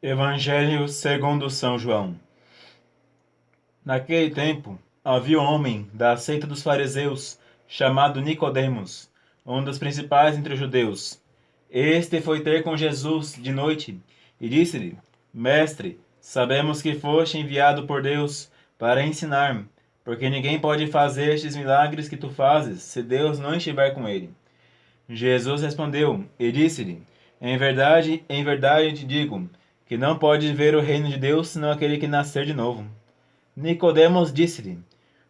Evangelho segundo São João. Naquele tempo, havia um homem da seita dos fariseus, chamado Nicodemos, um dos principais entre os judeus. Este foi ter com Jesus de noite e disse-lhe: Mestre, sabemos que foste enviado por Deus para ensinar, porque ninguém pode fazer estes milagres que tu fazes se Deus não estiver com ele. Jesus respondeu e disse-lhe: em verdade te digo, que não pode ver o reino de Deus senão aquele que nascer de novo. Nicodemos disse-lhe: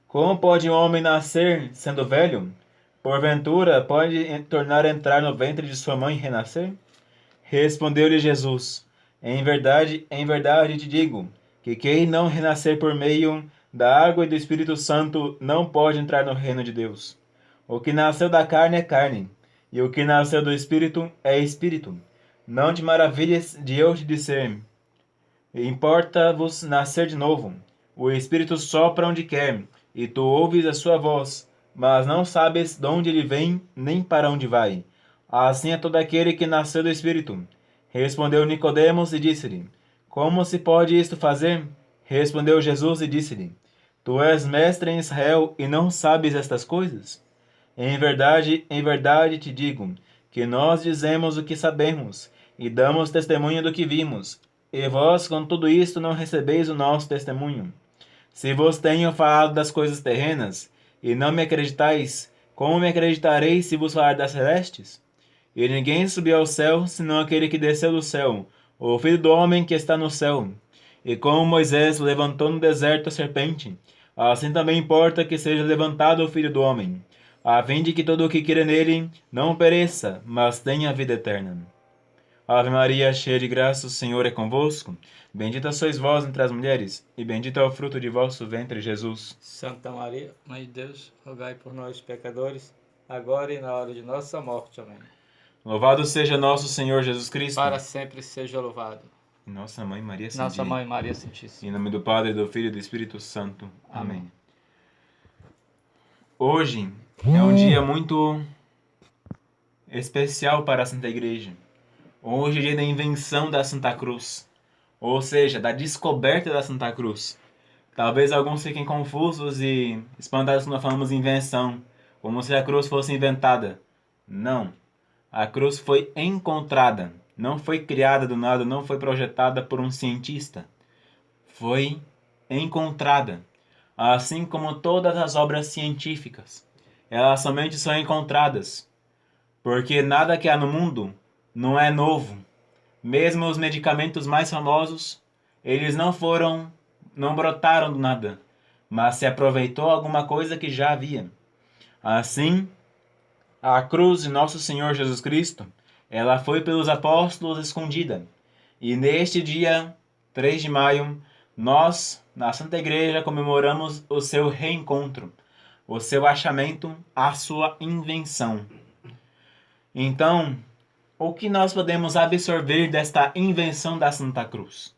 Como pode um homem nascer sendo velho? Porventura pode tornar a entrar no ventre de sua mãe e renascer? Respondeu-lhe Jesus: em verdade te digo, que quem não renascer por meio da água e do Espírito Santo não pode entrar no reino de Deus. O que nasceu da carne é carne, e o que nasceu do Espírito é Espírito. Não te maravilhes de eu te dizer: importa-vos nascer de novo. O Espírito sopra onde quer, e tu ouves a sua voz, mas não sabes de onde ele vem, nem para onde vai. Assim é todo aquele que nasceu do Espírito. Respondeu Nicodemos e disse-lhe: Como se pode isto fazer? Respondeu Jesus e disse-lhe: Tu és mestre em Israel e não sabes estas coisas? Em verdade te digo, que nós dizemos o que sabemos, e damos testemunho do que vimos, e vós com tudo isto não recebeis o nosso testemunho. Se vos tenho falado das coisas terrenas, e não me acreditais, como me acreditareis se vos falar das celestes? E ninguém subiu ao céu, senão aquele que desceu do céu, o Filho do homem que está no céu. E como Moisés levantou no deserto a serpente, assim também importa que seja levantado o Filho do homem, a fim de que todo o que crê nele não pereça, mas tenha vida eterna. Ave Maria, cheia de graça, o Senhor é convosco. Bendita sois vós entre as mulheres, e bendito é o fruto de vosso ventre, Jesus. Santa Maria, Mãe de Deus, rogai por nós, pecadores, agora e na hora de nossa morte. Amém. Louvado seja nosso Senhor Jesus Cristo. Para sempre seja louvado. E Nossa Mãe Maria Nossa Santíssima. Mãe Maria Santíssima. Em nome do Padre, do Filho e do Espírito Santo. Amém. Amém. Hoje é um dia muito especial para a Santa Igreja. Hoje é o dia da invenção da Santa Cruz, ou seja, da descoberta da Santa Cruz. Talvez alguns fiquem confusos e espantados quando falamos invenção, como se a cruz fosse inventada. Não. A cruz foi encontrada, não foi criada do nada, não foi projetada por um cientista. Foi encontrada, assim como todas as obras científicas. Elas somente são encontradas, porque nada que há no mundo não é novo. Mesmo os medicamentos mais famosos, eles não brotaram do nada, mas se aproveitou alguma coisa que já havia. Assim, a cruz de nosso Senhor Jesus Cristo, ela foi pelos apóstolos escondida. E neste dia, 3 de maio, nós, na Santa Igreja, comemoramos o seu reencontro, o seu achamento, a sua invenção. Então, o que nós podemos absorver desta invenção da Santa Cruz?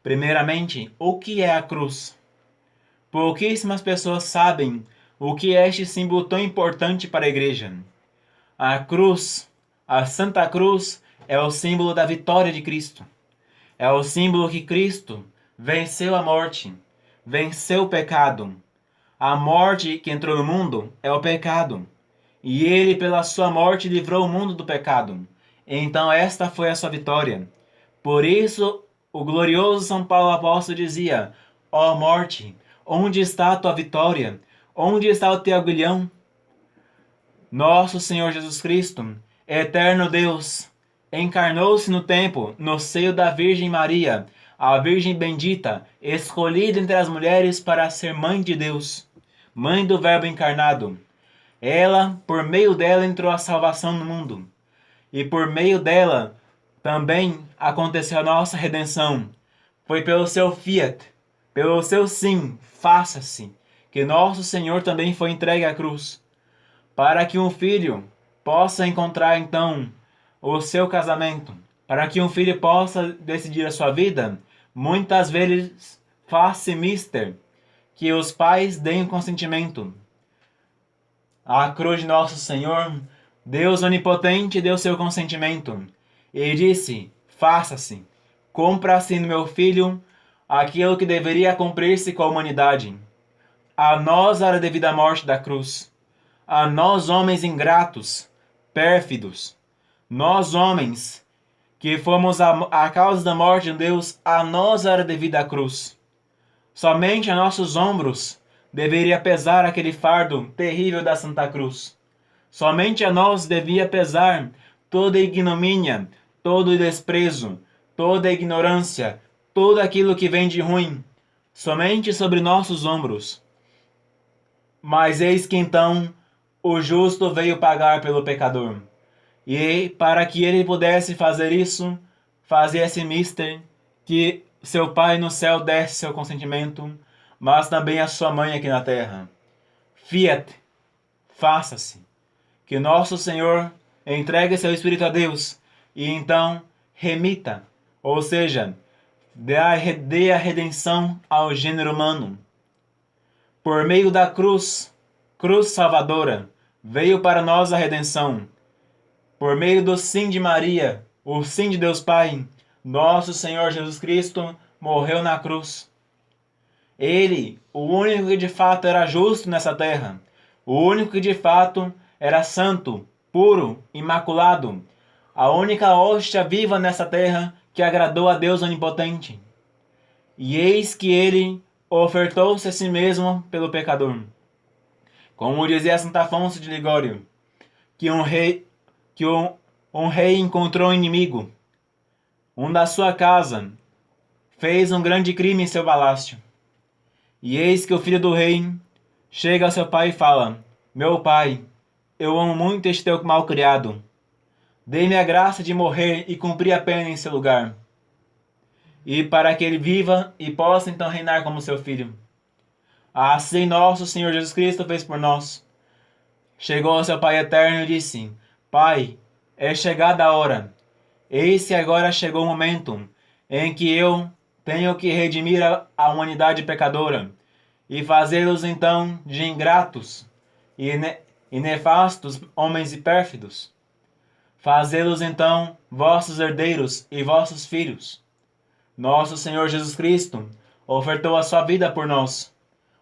Primeiramente, o que é a cruz? Pouquíssimas pessoas sabem o que é este símbolo tão importante para a Igreja. A cruz, a Santa Cruz, é o símbolo da vitória de Cristo. É o símbolo que Cristo venceu a morte, venceu o pecado. A morte que entrou no mundo é o pecado. E ele, pela sua morte, livrou o mundo do pecado. Então esta foi a sua vitória. Por isso, o glorioso São Paulo Apóstolo dizia: Ó morte, onde está a tua vitória? Onde está o teu aguilhão? Nosso Senhor Jesus Cristo, eterno Deus, encarnou-se no tempo, no seio da Virgem Maria, a Virgem bendita, escolhida entre as mulheres para ser mãe de Deus, mãe do Verbo encarnado. Ela, por meio dela, entrou a salvação no mundo. E por meio dela também aconteceu a nossa redenção. Foi pelo seu fiat, pelo seu sim, faça-se, que nosso Senhor também foi entregue à cruz, para que um filho possa encontrar então o seu casamento, para que um filho possa decidir a sua vida. Muitas vezes faz-se mister que os pais deem o consentimento. A cruz de nosso Senhor, Deus onipotente deu seu consentimento e disse: faça-se. cumpra-se no meu Filho aquilo que deveria cumprir-se com a humanidade. A nós era devida a morte da cruz. A nós, homens ingratos, pérfidos, nós, homens, que fomos a causa da morte de Deus, a nós era devida a cruz. Somente a nossos ombros deveria pesar aquele fardo terrível da Santa Cruz. Somente a nós devia pesar toda a ignomínia, todo o desprezo, toda a ignorância, tudo aquilo que vem de ruim, somente sobre nossos ombros. Mas eis que então o justo veio pagar pelo pecador. E para que ele pudesse fazer isso, fazia esse mister que seu pai no céu desse seu consentimento, mas também a sua mãe aqui na terra. Fiat, faça-se. Que nosso Senhor entregue seu Espírito a Deus e então remita, ou seja, dê a redenção ao gênero humano. Por meio da cruz, cruz salvadora, veio para nós a redenção. Por meio do sim de Maria, o sim de Deus Pai, nosso Senhor Jesus Cristo morreu na cruz. Ele, o único que de fato era justo nessa terra, o único que de fato era santo, puro, imaculado, a única hóstia viva nessa terra que agradou a Deus Onipotente. E eis que ele ofertou-se a si mesmo pelo pecador. Como dizia Santo Afonso de Ligório, que um rei encontrou um inimigo, um da sua casa, fez um grande crime em seu palácio. E eis que o filho do rei chega ao seu pai e fala: meu pai, eu amo muito este teu malcriado. Dê-me a graça de morrer e cumprir a pena em seu lugar. E para que ele viva e possa então reinar como seu filho. Assim nosso Senhor Jesus Cristo fez por nós. Chegou ao seu Pai eterno e disse: Pai, é chegada a hora. Eis que agora chegou o momento em que eu tenho que redimir a humanidade pecadora e fazê-los então de ingratos e nefastos homens e pérfidos. Fazê-los então vossos herdeiros e vossos filhos. Nosso Senhor Jesus Cristo ofertou a sua vida por nós,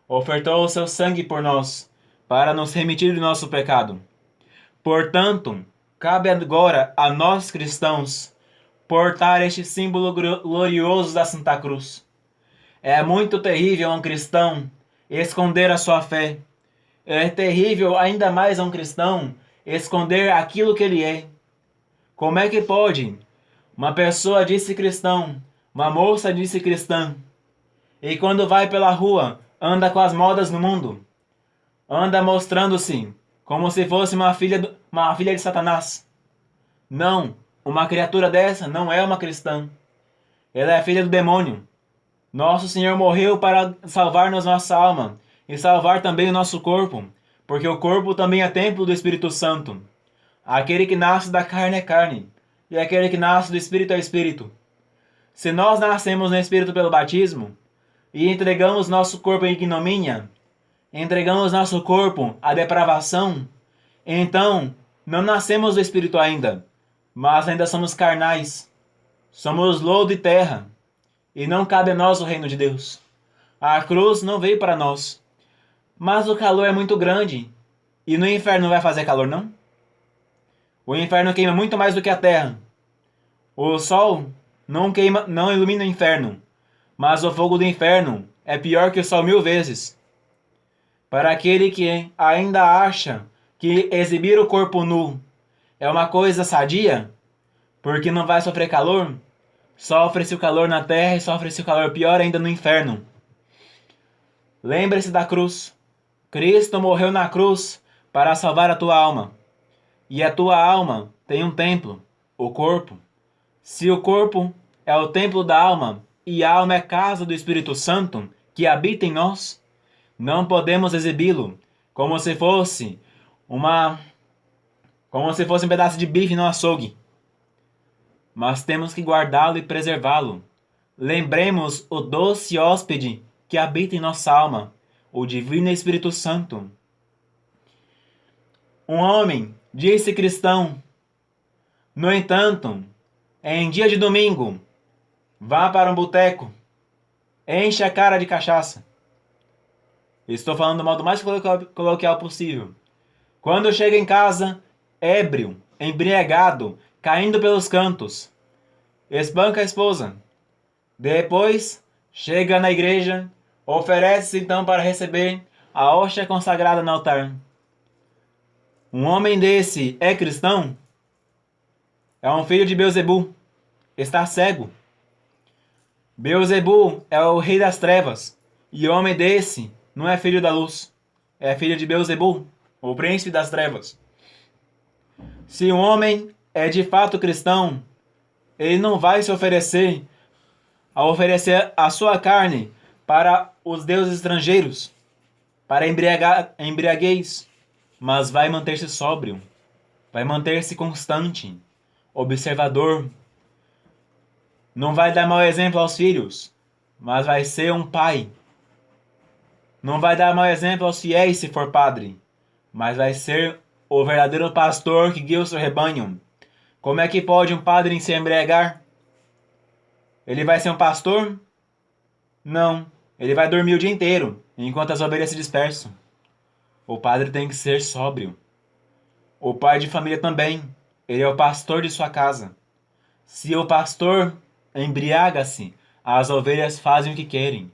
ofertou o seu sangue por nós, para nos remitir do nosso pecado. Portanto, cabe agora a nós cristãos portar este símbolo glorioso da Santa Cruz. É muito terrível a um cristão esconder a sua fé. É terrível ainda mais a um cristão esconder aquilo que ele é. Como é que pode uma pessoa disse cristão, uma moça disse cristã, e quando vai pela rua anda com as modas no mundo, anda mostrando-se como se fosse uma filha de Satanás? Não, uma criatura dessa não é uma cristã. Ela é filha do demônio. Nosso Senhor morreu para salvar-nos nossa alma e salvar também o nosso corpo, porque o corpo também é templo do Espírito Santo. Aquele que nasce da carne é carne, e aquele que nasce do Espírito é Espírito. Se nós nascemos no Espírito pelo batismo e entregamos nosso corpo em ignomínia, entregamos nosso corpo à depravação, então não nascemos do Espírito ainda, mas ainda somos carnais. Somos lodo e terra, e não cabe a nós o reino de Deus. A cruz não veio para nós, mas o calor é muito grande, e no inferno não vai fazer calor, não? O inferno queima muito mais do que a terra. O sol não queima, não ilumina o inferno, mas o fogo do inferno é pior que o sol 1000 vezes. Para aquele que ainda acha que exibir o corpo nu é uma coisa sadia, porque não vai sofrer calor, sofre-se o calor na terra e sofre-se o calor pior ainda no inferno. Lembre-se da cruz. Cristo morreu na cruz para salvar a tua alma. E a tua alma tem um templo, o corpo. Se o corpo é o templo da alma e a alma é casa do Espírito Santo que habita em nós, não podemos exibi-lo como se fosse um pedaço de bife no açougue. Mas temos que guardá-lo e preservá-lo. Lembremos o doce hóspede que habita em nossa alma, o Divino Espírito Santo. Um homem disse cristão. No entanto, em dia de domingo, vá para um boteco, enche a cara de cachaça. Estou falando do modo mais coloquial possível. Quando chega em casa, ébrio, embriagado, caindo pelos cantos, espanca a esposa. Depois, chega na igreja, oferece-se então para receber a hóstia consagrada no altar. Um homem desse é cristão? É um filho de Beelzebu. Está cego. Beelzebu é o rei das trevas. E homem desse não é filho da luz. É filho de Beelzebu, o príncipe das trevas. Se um homem é de fato cristão, ele não vai se oferecer a sua carne para os deuses estrangeiros, para embriaguez, mas vai manter-se sóbrio, vai manter-se constante, observador. Não vai dar mau exemplo aos filhos, mas vai ser um pai. Não vai dar mau exemplo aos fiéis se for padre, mas vai ser o verdadeiro pastor que guia o seu rebanho. Como é que pode um padre se embriagar? Ele vai ser um pastor? Não. Ele vai dormir o dia inteiro, enquanto as ovelhas se dispersam. O padre tem que ser sóbrio. O pai de família também. Ele é o pastor de sua casa. Se o pastor embriaga-se, as ovelhas fazem o que querem.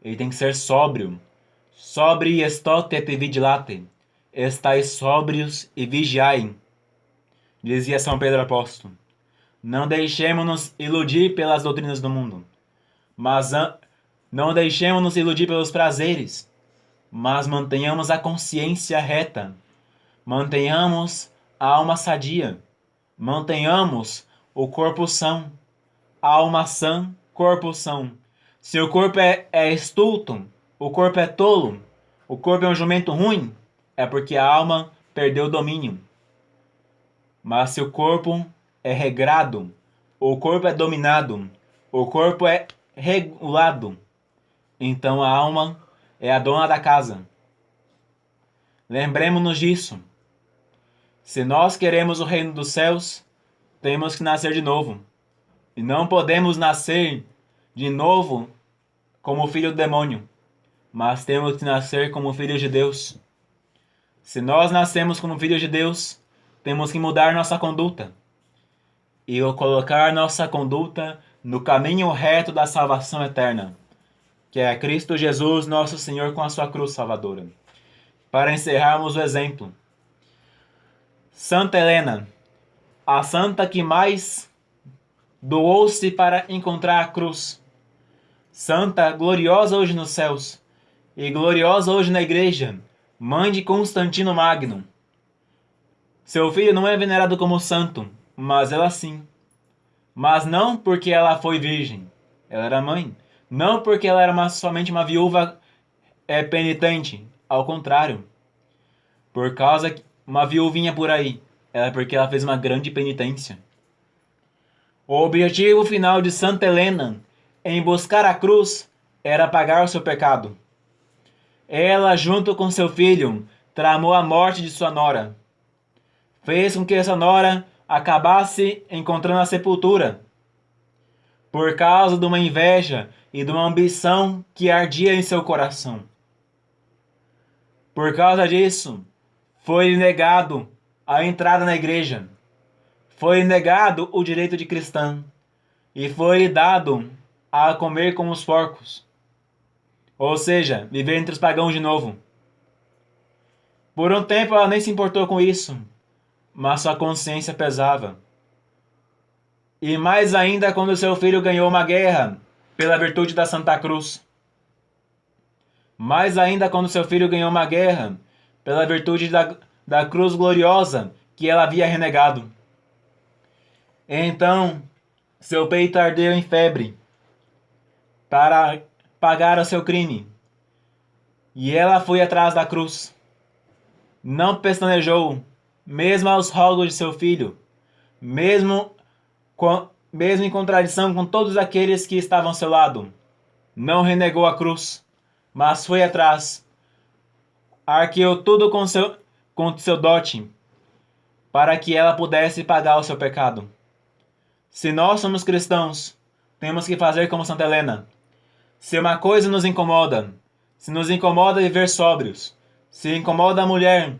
Ele tem que ser sóbrio. Sobri estot et vigilate. Estais sóbrios e vigiai, dizia São Pedro Apóstolo. Não deixemos-nos iludir pelas doutrinas do mundo, mas não deixemos-nos iludir pelos prazeres, mas mantenhamos a consciência reta, mantenhamos a alma sadia, mantenhamos o corpo são, alma sã, corpo são. Se o corpo é estulto, o corpo é tolo, o corpo é um jumento ruim, é porque a alma perdeu o domínio. Mas se o corpo é regrado, o corpo é dominado, o corpo é regulado, então a alma é a dona da casa. Lembremos-nos disso. Se nós queremos o reino dos céus, temos que nascer de novo. E não podemos nascer de novo como filho do demônio, mas temos que nascer como filhos de Deus. Se nós nascemos como filhos de Deus, temos que mudar nossa conduta e colocar nossa conduta no caminho reto da salvação eterna, que é Cristo Jesus, nosso Senhor, com a sua cruz salvadora. Para encerrarmos o exemplo, Santa Helena, a santa que mais doou-se para encontrar a cruz. Santa gloriosa hoje nos céus e gloriosa hoje na igreja, mãe de Constantino Magno. Seu filho não é venerado como santo, mas ela sim. Mas não porque ela foi virgem, ela era mãe. Não porque ela era somente uma viúva penitente, ao contrário. Por causa que uma viuvinha por aí, é porque ela fez uma grande penitência. O objetivo final de Santa Helena em buscar a cruz era pagar o seu pecado. Ela, junto com seu filho, tramou a morte de sua nora. Fez com que essa nora acabasse encontrando a sepultura, por causa de uma inveja e de uma ambição que ardia em seu coração. Por causa disso, foi negado a entrada na igreja, foi negado o direito de cristã e foi dado a comer como os porcos. Ou seja, viver entre os pagãos de novo. Por um tempo ela nem se importou com isso, mas sua consciência pesava. E mais ainda quando seu filho ganhou uma guerra pela virtude da Santa Cruz. Mais ainda quando seu filho ganhou uma guerra pela virtude da cruz gloriosa que ela havia renegado. Então, seu peito ardeu em febre para pagar o seu crime. E ela foi atrás da cruz. Não pestanejou, mesmo aos rogos de seu filho, mesmo em contradição com todos aqueles que estavam ao seu lado. Não renegou a cruz, mas foi atrás. Arqueou tudo com seu dote, para que ela pudesse pagar o seu pecado. Se nós somos cristãos, temos que fazer como Santa Helena. Se uma coisa nos incomoda, se nos incomoda viver sóbrios, se incomoda a mulher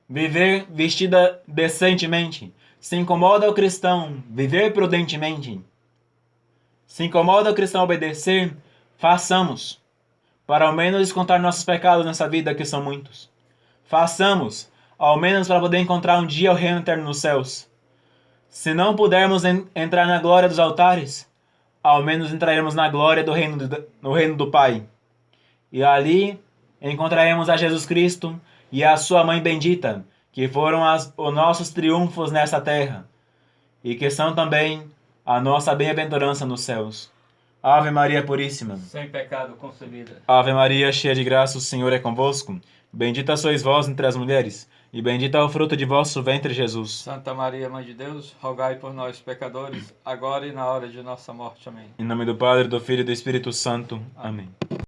viver vestida decentemente, se incomoda o cristão viver prudentemente, se incomoda o cristão obedecer, façamos, para ao menos descontar nossos pecados nessa vida que são muitos. Façamos, ao menos para poder encontrar um dia o reino eterno nos céus. Se não pudermos entrar na glória dos altares, ao menos entraremos na glória no reino do Pai. E ali encontraremos a Jesus Cristo e a sua mãe bendita, que foram os nossos triunfos nessa terra, e que são também a nossa bem-aventurança nos céus. Ave Maria Puríssima, Sem pecado concebida. Ave Maria, cheia de graça, o Senhor é convosco. Bendita sois vós entre as mulheres, e bendito é o fruto de vosso ventre, Jesus. Santa Maria, Mãe de Deus, rogai por nós, pecadores, agora e na hora de nossa morte. Amém. Em nome do Padre, do Filho e do Espírito Santo. Amém.